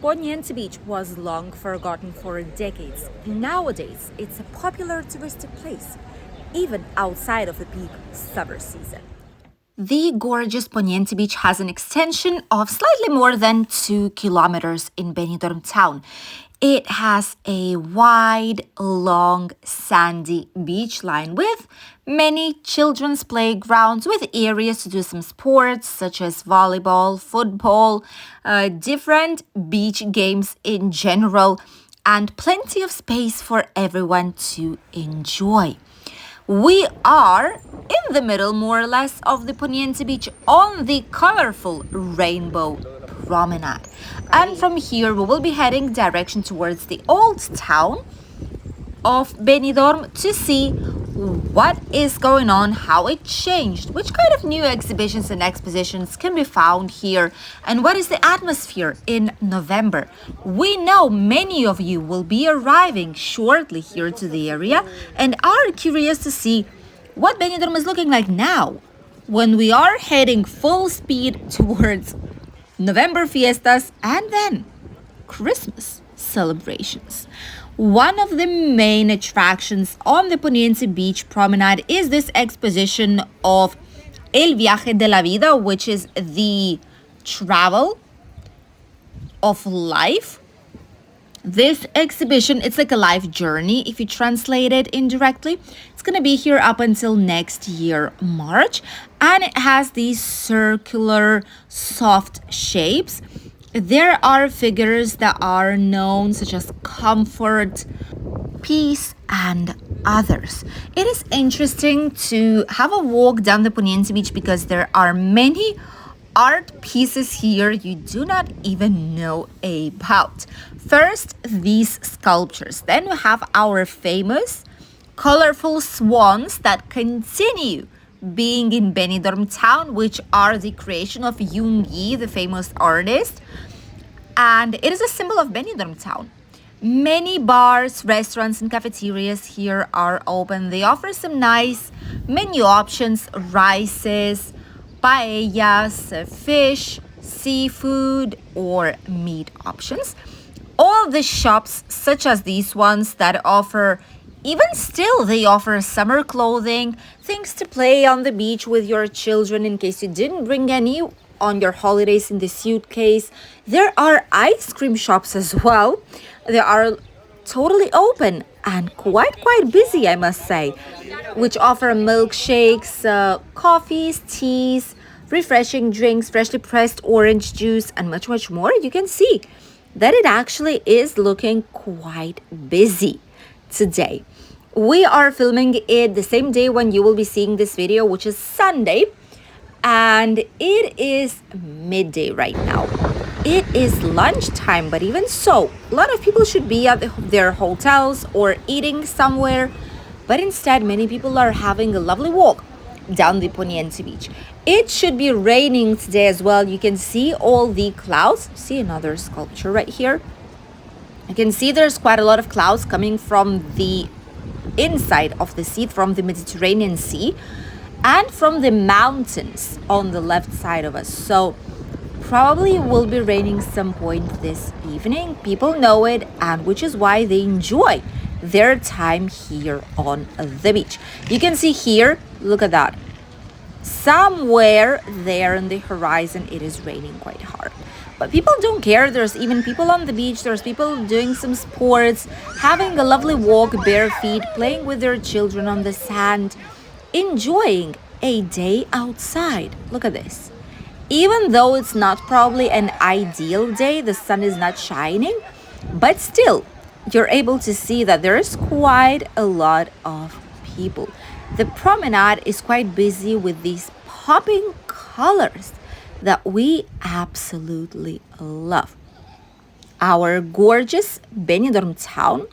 Poniente Beach was long forgotten for decades. Nowadays, it's a popular touristic place, even outside of the peak summer season. The gorgeous Poniente Beach has an extension of slightly more than 2 kilometers in Benidorm town. It has a wide, long, sandy beach line with many children's playgrounds with areas to do some sports such as volleyball, football, different beach games in general, and plenty of space for everyone to enjoy. We are in the middle, more or less, of the Poniente Beach on the colorful Rainbow Promenade. And from here, we will be heading direction towards the old town of Benidorm to see what is going on, how it changed, which kind of new exhibitions and expositions can be found here, and what is the atmosphere in November. We know many of you will be arriving shortly here to the area and are curious to see what Benidorm is looking like now when we are heading full speed towards November fiestas and then Christmas celebrations. One of the main attractions on the Poniente Beach Promenade is this exposition of El Viaje de la Vida, which is the travel of life. This exhibition, it's like a life journey if you translate it indirectly. It's going to be here up until next year, March, and it has these circular, soft shapes. There are figures that are known, such as comfort, peace, and others. It is interesting to have a walk down the Poniente Beach because there are many art pieces here you do not even know about. First, these sculptures. Then we have our famous colorful swans that continue being in Benidorm town, which are the creation of Yoon Yi, the famous artist. And it is a symbol of Benidorm town. Many bars, restaurants, and cafeterias here are open. They offer some nice menu options, rices, paellas, fish, seafood, or meat options. All the shops, such as these ones that offer, even still, they offer summer clothing, things to play on the beach with your children in case you didn't bring any on your holidays in the suitcase. There are ice cream shops as well. They are totally open and quite busy, I must say, which offer milkshakes, coffees, teas, refreshing drinks, freshly pressed orange juice, and much more. You can see that it actually is looking quite busy today. We are filming it the same day when you will be seeing this video, which is Sunday, and it is midday right now. It is lunchtime, but even so, a lot of people should be at their hotels or eating somewhere, but instead many people are having a lovely walk down the Poniente Beach. It should be raining today as well. You can see all the clouds. See another sculpture right here. You can see there's quite a lot of clouds coming from the inside of the sea, from the Mediterranean Sea, and from the mountains on the left side of us. So probably it will be raining some point this evening. People know it, and which is why they enjoy their time here on the beach. You can see here, look at that. Somewhere there in the horizon, it is raining quite hard. But people don't care. There's even people on the beach. There's people doing some sports, having a lovely walk bare feet, playing with their children on the sand, enjoying a day outside. Look at this. Even though it's not probably an ideal day, the sun is not shining, but still, you're able to see that there is quite a lot of people. The promenade is quite busy with these popping colors that we absolutely love. Our gorgeous Benidorm town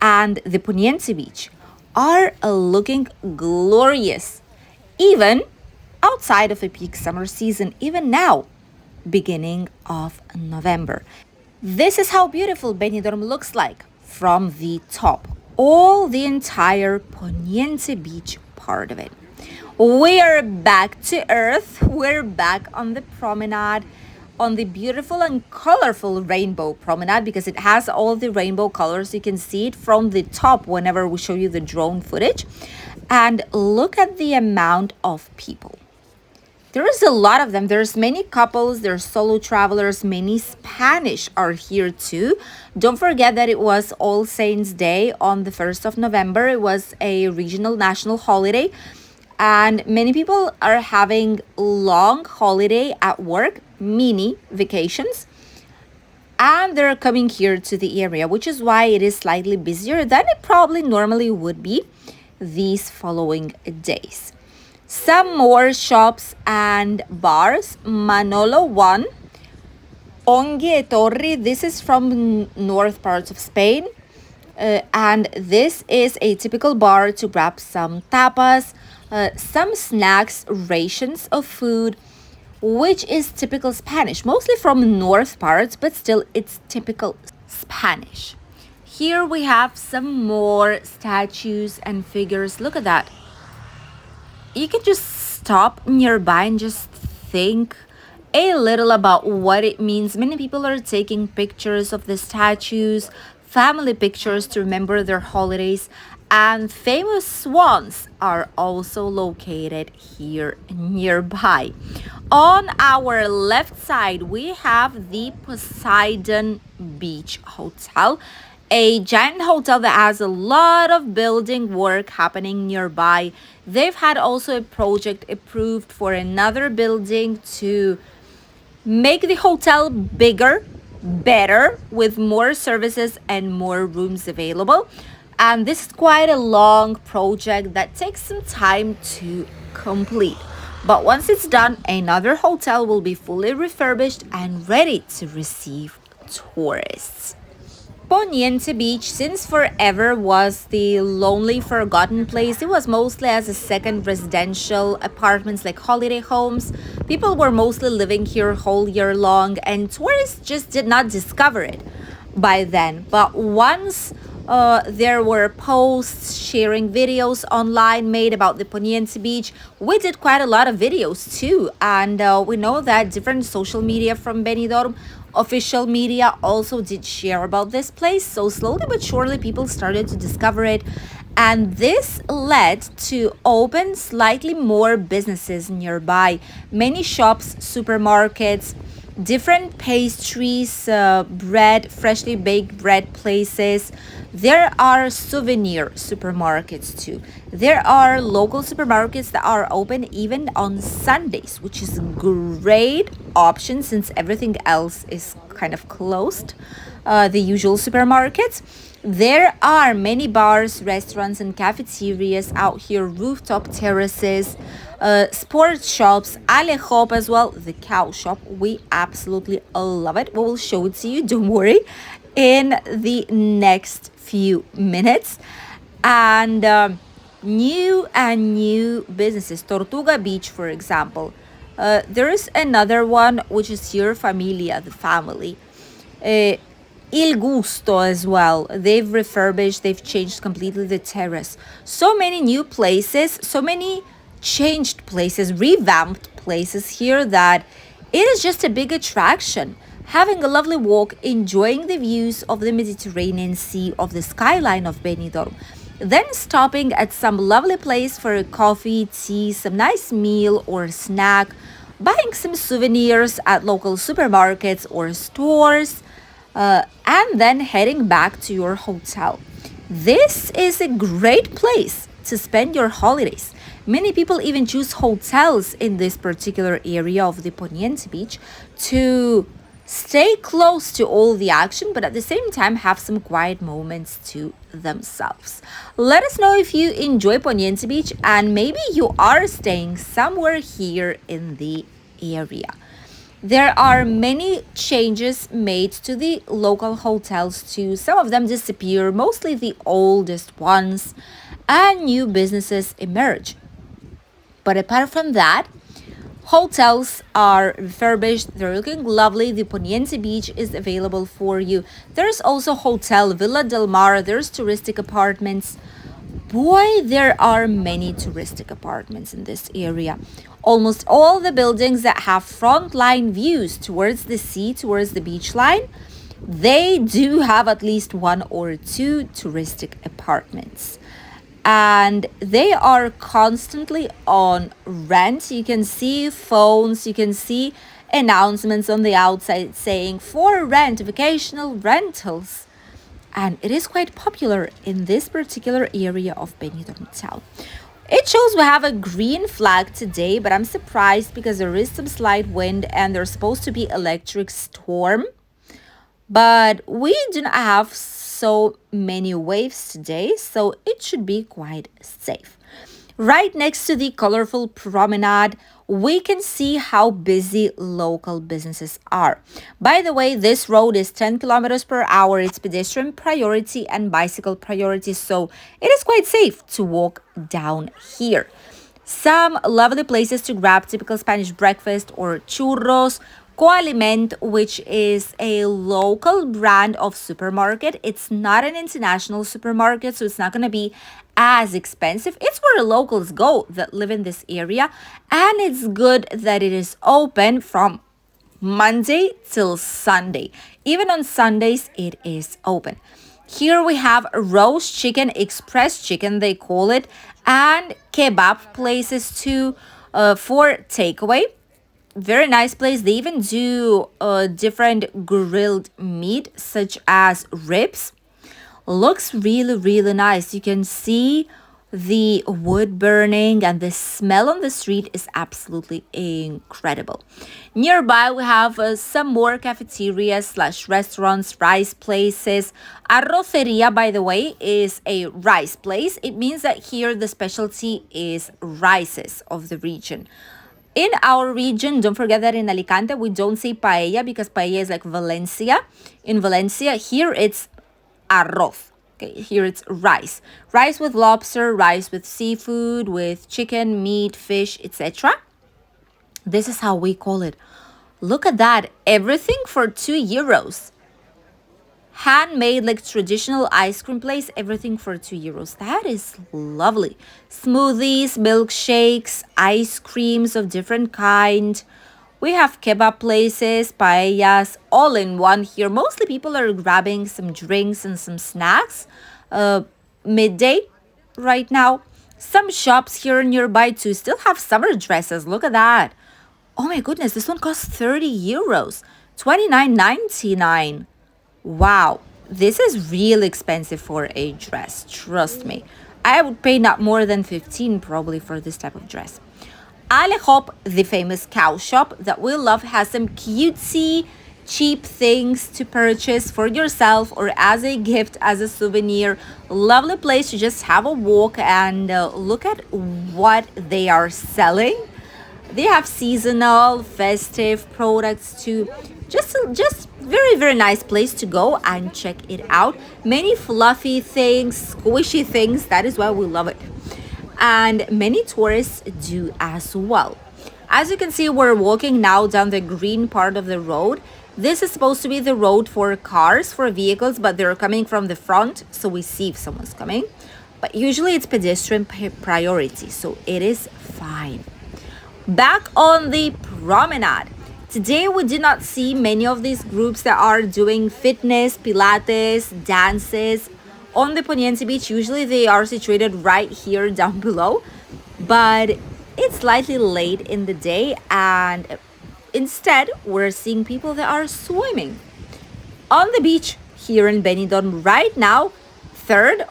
and the Poniente Beach are looking glorious, even outside of a peak summer season, even now, beginning of November. This is how beautiful Benidorm looks like from the top, all the entire Poniente Beach part of it. We're back to earth. We're back on the promenade. on the beautiful and colorful rainbow promenade because it has all the rainbow colors. You can see it from the top whenever we show you the drone footage. And look at the amount of people. There is a lot of them. There's many couples, there's solo travelers, many Spanish are here too. Don't forget that it was All Saints Day on the 1st of November. It was a regional national holiday. And many people are having long holiday at work, mini vacations. And they're coming here to the area, which is why it is slightly busier than it probably normally would be these following days. Some more shops and bars. Manolo 1, Ongi e Torri. This is from north parts of Spain. And this is a typical bar to grab some tapas, some snacks, rations of food, which is typical Spanish, mostly from north parts, but still it's typical Spanish. Here we have some more statues and figures. Look at that. You can just stop nearby and just think a little about what it means. Many people are taking pictures of the statues, family pictures to remember their holidays, and famous ones are also located here nearby. On our left side, we have the Poseidon Beach Hotel, a giant hotel that has a lot of building work happening nearby. They've had also a project approved for another building to make the hotel bigger, better, with more services and more rooms available. And this is quite a long project that takes some time to complete. But once it's done, another hotel will be fully refurbished and ready to receive tourists. Poniente Beach, since forever, was the lonely, forgotten place. It was mostly as a second residential apartments, like holiday homes. People were mostly living here whole year long, and tourists just did not discover it by then. But once there were posts sharing videos online made about the Poniente Beach, we did quite a lot of videos too. And we know that different social media from Benidorm, official media, also did share about this place. So slowly but surely people started to discover it. And this led to open slightly more businesses nearby. Many shops, supermarkets, different pastries, bread, freshly baked bread places. There are souvenir supermarkets too. There are local supermarkets that are open even on Sundays, which is a great option since everything else is kind of closed, the usual supermarkets. There are many bars, restaurants, and cafeterias out here, rooftop terraces, sports shops, Alejop as well, the cow shop. We absolutely love it. We will show it to you, don't worry, in the next few minutes. And new businesses. Tortuga Beach, for example. There is another one, which is here, Familia, the family. Il Gusto as well. They've refurbished, they've changed completely the terrace. So many new places, so many changed places, revamped places here that it is just a big attraction. Having a lovely walk, enjoying the views of the Mediterranean Sea, of the skyline of Benidorm. Then stopping at some lovely place for a coffee, tea, some nice meal or snack, buying some souvenirs at local supermarkets or stores, and then heading back to your hotel. This is a great place to spend your holidays. Many people even choose hotels in this particular area of the Poniente Beach to stay close to all the action, but at the same time have some quiet moments to themselves. Let us know if you enjoy Poniente Beach and maybe you are staying somewhere here in the area. There are many changes made to the local hotels too. Some of them disappear, mostly the oldest ones, and new businesses emerge. But apart from that, hotels are refurbished, they're looking lovely. The Poniente Beach is available for you. There's also Hotel Villa del Mar, there's touristic apartments. Boy, there are many touristic apartments in this area. Almost all the buildings that have front line views towards the sea, towards the beach line, they do have at least one or two touristic apartments. And they are constantly on rent. You can see phones, you can see announcements on the outside saying for rent, vacational rentals, and it is quite popular in this particular area of Benidorm town. It shows we have a green flag today, but I'm surprised because there is some slight wind and there's supposed to be electric storm. But we do not have so many waves today, so it should be quite safe. Right next to the colorful promenade, we can see how busy local businesses are. By the way, this road is 10 kilometers per hour. It's pedestrian priority and bicycle priority, so it is quite safe to walk down here. Some lovely places to grab typical Spanish breakfast or churros. Coaliment, which is a local brand of supermarket. It's not an international supermarket, so it's not going to be as expensive. It's where locals go that live in this area, and it's good that it is open from Monday till Sunday. Even on Sundays, it is open. Here we have roast chicken, express chicken, they call it, and kebab places too for takeaway. Very nice place. They even do different grilled meat such as ribs. Looks really nice. You can see the wood burning and the smell on the street is absolutely incredible. Nearby we have some more cafeterias slash restaurants, rice places. Arroceria, by the way, is a rice place. It means that here the specialty is rices of the region. In our region, don't forget that in Alicante, we don't say paella because paella is like Valencia. In Valencia, here it's arroz. Okay, here it's rice. Rice with lobster, rice with seafood, with chicken, meat, fish, etc. This is how we call it. Look at that. Everything for 2 euros. Handmade, like traditional ice cream place, everything for 2 euros. That is lovely. Smoothies, milkshakes, ice creams of different kind. We have kebab places, paellas, all in one here. Mostly people are grabbing some drinks and some snacks. Midday right now. Some shops here nearby too still have summer dresses. Look at that. Oh my goodness, this one costs 30 euros. 29.99. Wow, this is real expensive for a dress, trust me. I would pay not more than 15 probably for this type of dress. Alejop, the famous cow shop that we love, has some cutesy, cheap things to purchase for yourself or as a gift, as a souvenir. Lovely place to just have a walk and look at what they are selling. They have seasonal, festive products too. Just very nice place to go and check it out. Many fluffy things, squishy things. That is why we love it. And many tourists do as well. As you can see, we're walking now down the green part of the road. This is supposed to be the road for cars, for vehicles, but they're coming from the front, so we see if someone's coming. But usually it's pedestrian priority, so it is fine. Back on the promenade. Today we did not see many of these groups that are doing fitness, pilates, dances on the Poniente beach. Usually they are situated right here down below, but it's slightly late in the day and instead we're seeing people that are swimming on the beach here in Benidorm right now. 3rd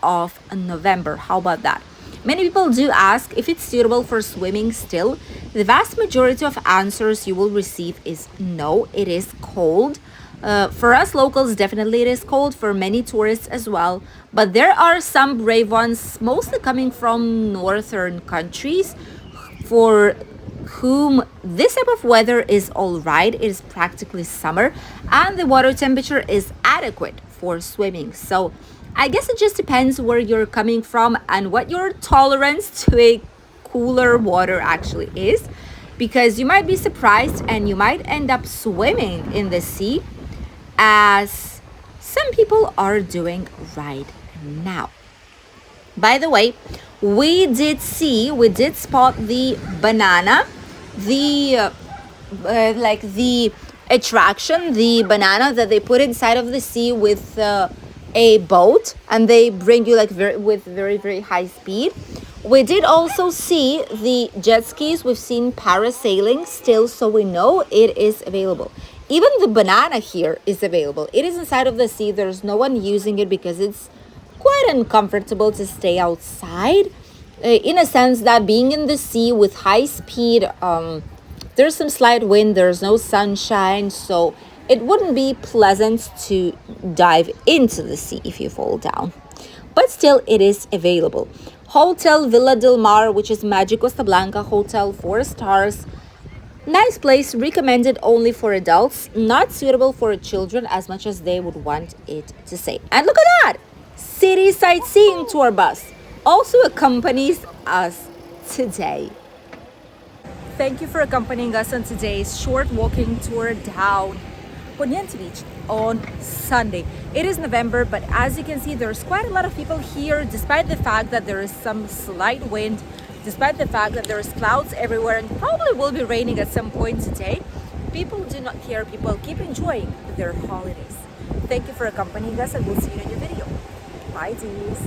of November. How about that? Many people do ask if it's suitable for swimming still. The vast majority of answers you will receive is no, it is cold. For us locals, definitely it is cold. For many tourists as well. But there are some brave ones, mostly coming from northern countries, for whom this type of weather is all right. It is practically summer and the water temperature is adequate for swimming. So I guess it just depends where you're coming from and what your tolerance to a cooler water actually is, because you might be surprised and you might end up swimming in the sea, as some people are doing right now. By the way, we did spot the banana, the like the attraction, the banana that they put inside of the sea with a boat, and they bring you like with very high speed. We did also see the jet skis. We've seen parasailing still, so we know it is available. Even the banana here is available. It is inside of the sea. There's no one using it because it's quite uncomfortable to stay outside, in a sense that being in the sea with high speed, there's some slight wind, there's no sunshine, so it wouldn't be pleasant to dive into the sea if you fall down. But still, it is available. Hotel Villa del Mar, which is Magic Costa Blanca Hotel, 4 stars. Nice place, recommended only for adults, not suitable for children as much as they would want it to say. And look at that! City sightseeing tour bus also accompanies us today. Thank you for accompanying us on today's short walking tour down Poniente Beach on Sunday. It is November, but as you can see, there's quite a lot of people here, despite the fact that there is some slight wind, despite the fact that there's clouds everywhere and probably will be raining at some point today. People do not care. People keep enjoying their holidays. Thank you for accompanying us, and we'll see you in a new video. Bye, dears.